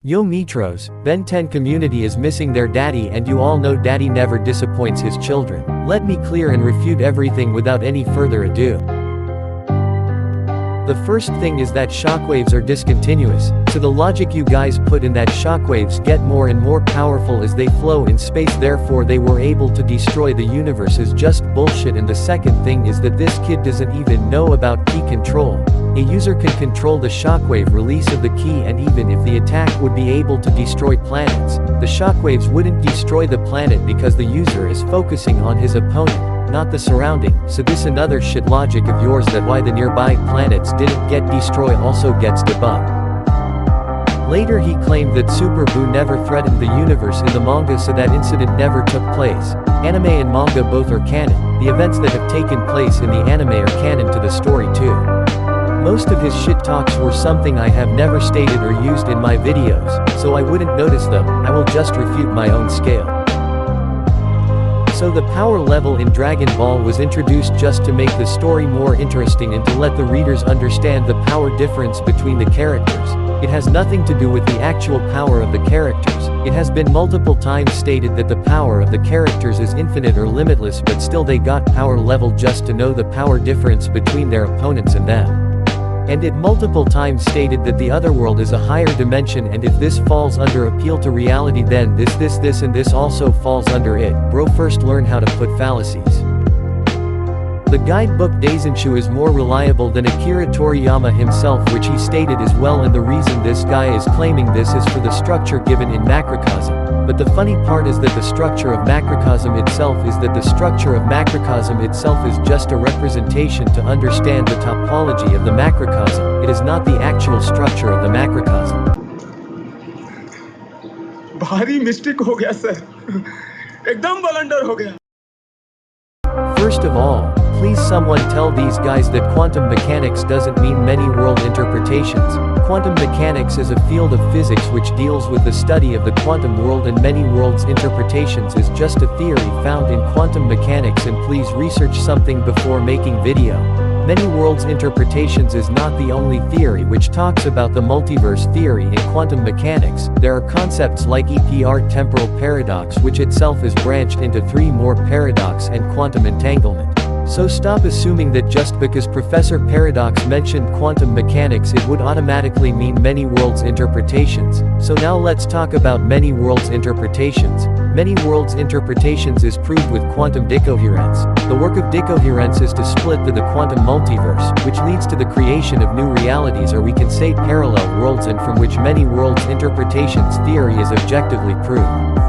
Yo Mitros, Ben 10 community is missing their daddy and you all know daddy never disappoints his children. Let me clear and refute everything without any further ado. The first thing is that shockwaves are discontinuous, so the logic you guys put in that shockwaves get more and more powerful as they flow in space, therefore they were able to destroy the universe is just bullshit. And the second thing is that this kid doesn't even know about key control. A user can control the shockwave release of the key, and even if the attack would be able to destroy planets, the shockwaves wouldn't destroy the planet because the user is focusing on his opponent, not the surrounding. So this another shit logic of yours that why the nearby planets didn't get destroyed also gets debunked. Later he claimed that Super Buu never threatened the universe in the manga, so that incident never took place. Anime and manga both are canon. The events that have taken place in the anime are canon to the story too. Most of his shit talks were something I have never stated or used in my videos, so I wouldn't notice them. I will just refute my own scale. So the power level in Dragon Ball was introduced just to make the story more interesting and to let the readers understand the power difference between the characters. It has nothing to do with the actual power of the characters. It has been multiple times stated that the power of the characters is infinite or limitless, but still they got power level just to know the power difference between their opponents and them. And it multiple times stated that the other world is a higher dimension, and if this falls under appeal to reality, then this and this also falls under it. Bro, first learn how to put fallacies. The guidebook Daisenshu is more reliable than Akira Toriyama himself, which he stated as well, and the reason this guy is claiming this is for the structure given in macrocosm. But the funny part is that the structure of macrocosm itself is just a representation to understand the topology of the macrocosm. It is not the actual structure of the macrocosm. भारी mistake हो गया sir एकदम blunder हो गया. First of all, please someone tell these guys that quantum mechanics doesn't mean many world interpretations. Quantum mechanics is a field of physics which deals with the study of the quantum world, and many worlds interpretations is just a theory found in quantum mechanics, and please research something before making video. Many worlds interpretations is not the only theory which talks about the multiverse theory in quantum mechanics. There are concepts like EPR temporal paradox, which itself is branched into 3 more paradox, and quantum entanglement. So stop assuming that just because Professor Paradox mentioned quantum mechanics it would automatically mean many worlds interpretations. So now let's talk about many worlds interpretations. Many worlds interpretations is proved with quantum decoherence. The work of decoherence is to split the quantum multiverse, which leads to the creation of new realities, or we can say parallel worlds, and from which many worlds interpretations theory is objectively proved.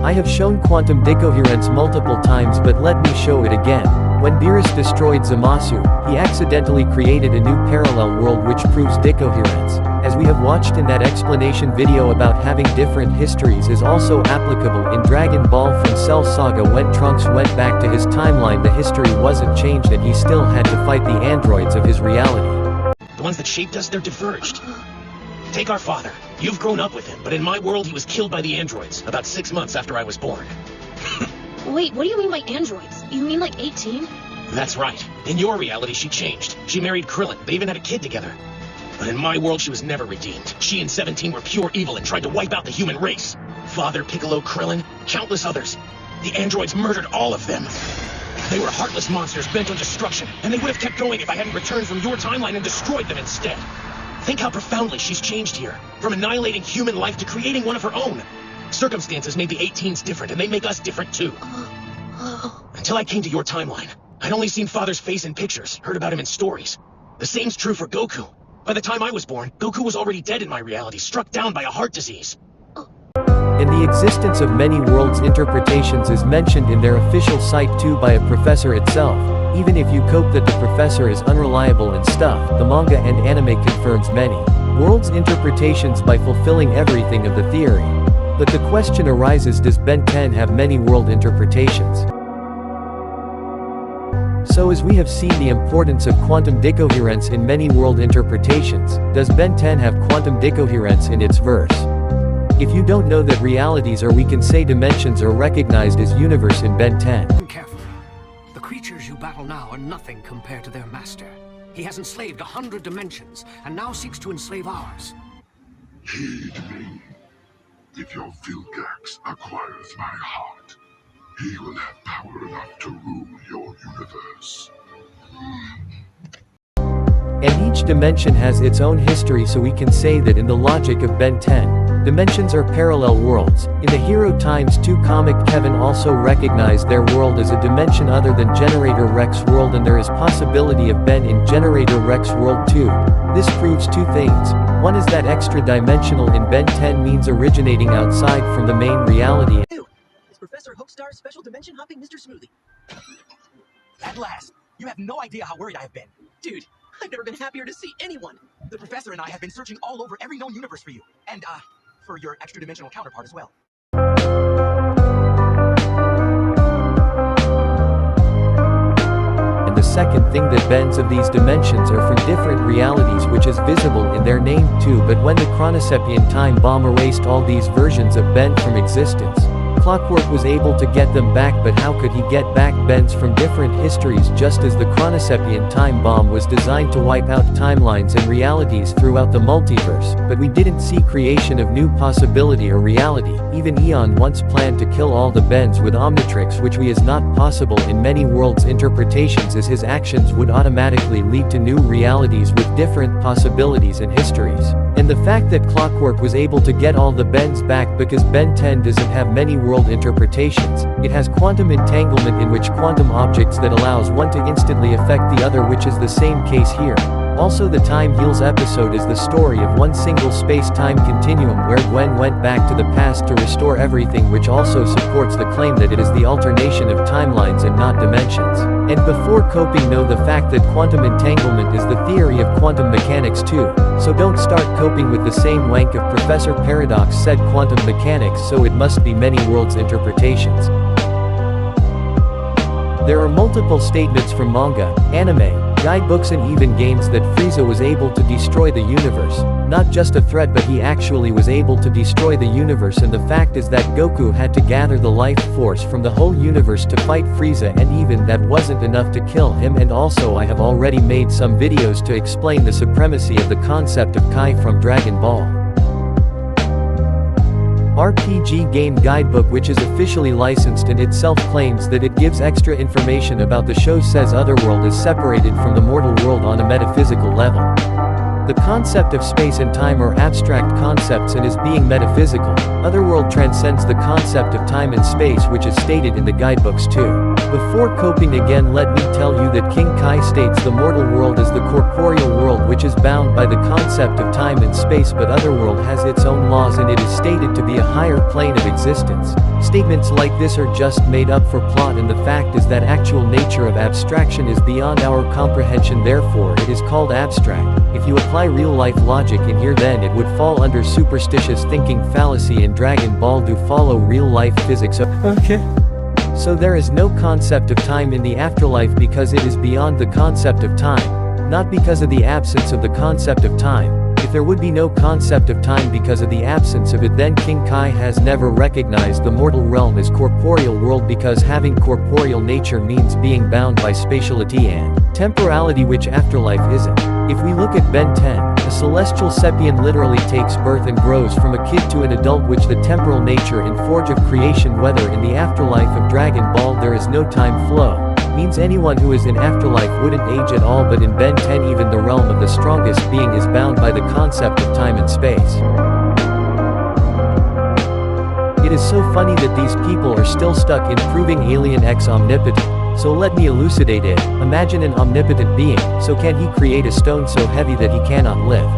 I have shown quantum decoherence multiple times, but let me show it again. When Beerus destroyed Zamasu, he accidentally created a new parallel world which proves decoherence. As we have watched in that explanation video about having different histories is also applicable in Dragon Ball from Cell Saga. When Trunks went back to his timeline, the history wasn't changed and he still had to fight the androids of his reality. The ones that shaped us, they're diverged. Take our father. You've grown up with him, but in my world he was killed by the androids about 6 months after I was born. Wait, what do you mean by androids? You mean like 18? That's right. In your reality she changed. She married Krillin. They even had a kid together. But in my world she was never redeemed. She and 17 were pure evil and tried to wipe out the human race. Father, Piccolo, Krillin, countless others. The androids murdered all of them. They were heartless monsters bent on destruction, and they would have kept going if I hadn't returned from your timeline and destroyed them instead. Think how profoundly she's changed here, from annihilating human life to creating one of her own. Circumstances made the 18s different, and they make us different too. Until I came to your timeline, I'd only seen Father's face in pictures, heard about him in stories. The same's true for Goku. By the time I was born, Goku was already dead in my reality, struck down by a heart disease. And the existence of many worlds interpretations is mentioned in their official site too by a professor itself. Even if you cope that the professor is unreliable and stuff, the manga and anime confirms many worlds interpretations by fulfilling everything of the theory. But the question arises, does Ben 10 have many world interpretations? So as we have seen the importance of quantum decoherence in many world interpretations, does Ben 10 have quantum decoherence in its verse? If you don't know that realities, or we can say dimensions, are recognized as universe in Ben 10. Listen carefully. The creatures you battle now are nothing compared to their master. He has enslaved 100 dimensions, and now seeks to enslave ours. Heed me. If your Vilgax acquires my heart, he will have power enough to rule your universe. And each dimension has its own history, so we can say that in the logic of Ben 10, dimensions are parallel worlds. In the Hero Times 2 comic, Kevin also recognized their world as a dimension other than Generator Rex world, and there is possibility of Ben in Generator Rex world too. This proves two things. One is that extra-dimensional in Ben 10 means originating outside from the main reality. It's Professor Hoakstar's special dimension hopping Mr. Smoothie. At last! You have no idea how worried I have been. Dude, I've never been happier to see anyone. The professor and I have been searching all over every known universe for you. And, for your extra-dimensional counterpart as well. And the second thing that bends of these dimensions are from different realities, which is visible in their name too. But when the Chronosepian time bomb erased all these versions of Ben from existence, Clockwork was able to get them back. But how could he get back Bens from different histories, just as the Chronosepian time bomb was designed to wipe out timelines and realities throughout the multiverse? But we didn't see creation of new possibility or reality. Even Eon once planned to kill all the Bens with Omnitrix, which is not possible in many worlds interpretations, as his actions would automatically lead to new realities with different possibilities and histories. And the fact that Clockwork was able to get all the Bens back because Ben 10 doesn't have many world interpretations, it has quantum entanglement, in which quantum objects that allows one to instantly affect the other, which is the same case here. Also, the Time Heals episode is the story of one single space-time continuum where Gwen went back to the past to restore everything, which also supports the claim that it is the alternation of timelines and not dimensions. And before coping, know the fact that quantum entanglement is the theory of quantum mechanics too. So don't start coping with the same wank of Professor Paradox said quantum mechanics, so it must be many worlds interpretations. There are multiple statements from manga, anime, guidebooks and even games that Frieza was able to destroy the universe. Not just a threat, but he actually was able to destroy the universe, and the fact is that Goku had to gather the life force from the whole universe to fight Frieza, and even that wasn't enough to kill him. And also, I have already made some videos to explain the supremacy of the concept of Kai from Dragon Ball. RPG Game Guidebook, which is officially licensed and itself claims that it gives extra information about the show, says Otherworld is separated from the mortal world on a metaphysical level. The concept of space and time are abstract concepts, and as being metaphysical, Otherworld transcends the concept of time and space, which is stated in the guidebooks too. Before coping again, let me tell you that King Kai states the mortal world is the corporeal world, which is bound by the concept of time and space, but Otherworld has its own laws and it is stated to be a higher plane of existence. Statements like this are just made up for plot, and the fact is that actual nature of abstraction is beyond our comprehension, therefore it is called abstract. If you apply real-life logic in here, then it would fall under superstitious thinking fallacy, and Dragon Ball do follow real-life physics. Okay. So there is no concept of time in the afterlife because it is beyond the concept of time, not because of the absence of the concept of time. If there would be no concept of time because of the absence of it, then King Kai has never recognized the mortal realm as corporeal world, because having corporeal nature means being bound by spatiality and temporality, which afterlife isn't. If we look at Ben 10, a celestial Sepian literally takes birth and grows from a kid to an adult, which the temporal nature in Forge of Creation, whether in the afterlife of Dragon Ball there is no time flow, means anyone who is in afterlife wouldn't age at all. But in Ben 10, even the realm of the strongest being is bound by the concept of time and space. It is so funny that these people are still stuck in proving Alien X omnipotent. So let me elucidate it. Imagine an omnipotent being, so can he create a stone so heavy that he cannot lift?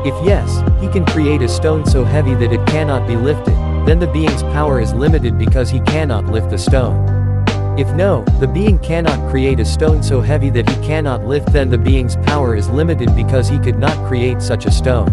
If yes, he can create a stone so heavy that it cannot be lifted, then the being's power is limited because he cannot lift the stone. If no, the being cannot create a stone so heavy that he cannot lift, then the being's power is limited because he could not create such a stone.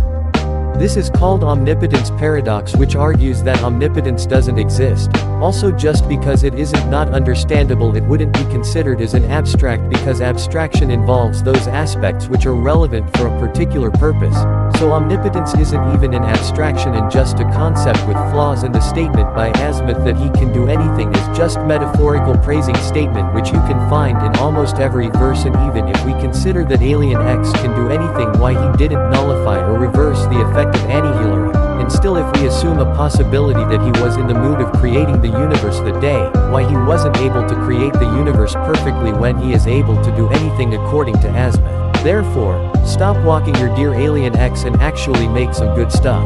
This is called omnipotence paradox, which argues that omnipotence doesn't exist. Also, just because it isn't not understandable, it wouldn't be considered as an abstract because abstraction involves those aspects which are relevant for a particular purpose. So omnipotence isn't even an abstraction and just a concept with flaws, and the statement by Azimuth that he can do anything is just metaphorical praising statement which you can find in almost every verse. And even if we consider that Alien X can do anything, why he didn't nullify or reverse the effect of Annihilation? And still, if we assume a possibility that he was in the mood of creating the universe that day, why he wasn't able to create the universe perfectly when he is able to do anything according to Azimuth? Therefore, stop walking your dear Alien X and actually make some good stuff.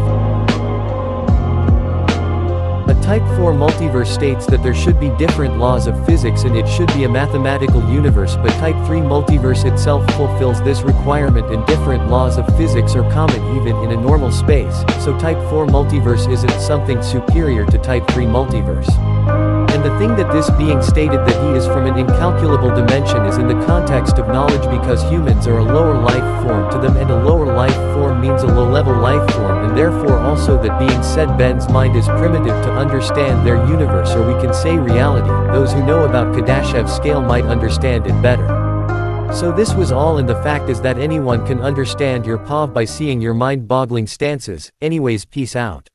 A Type 4 multiverse states that there should be different laws of physics and it should be a mathematical universe, but Type 3 multiverse itself fulfills this requirement and different laws of physics are common even in a normal space, so Type 4 multiverse isn't something superior to Type 3 multiverse. And the thing that this being stated that he is from an incalculable dimension is in the context of knowledge, because humans are a lower life form to them, and a lower life form means a low-level life form, and therefore also that being said Ben's mind is primitive to understand their universe, or we can say reality. Those who know about Kardashev's scale might understand it better. So this was all, and the fact is that anyone can understand your POV by seeing your mind-boggling stances. Anyways, peace out.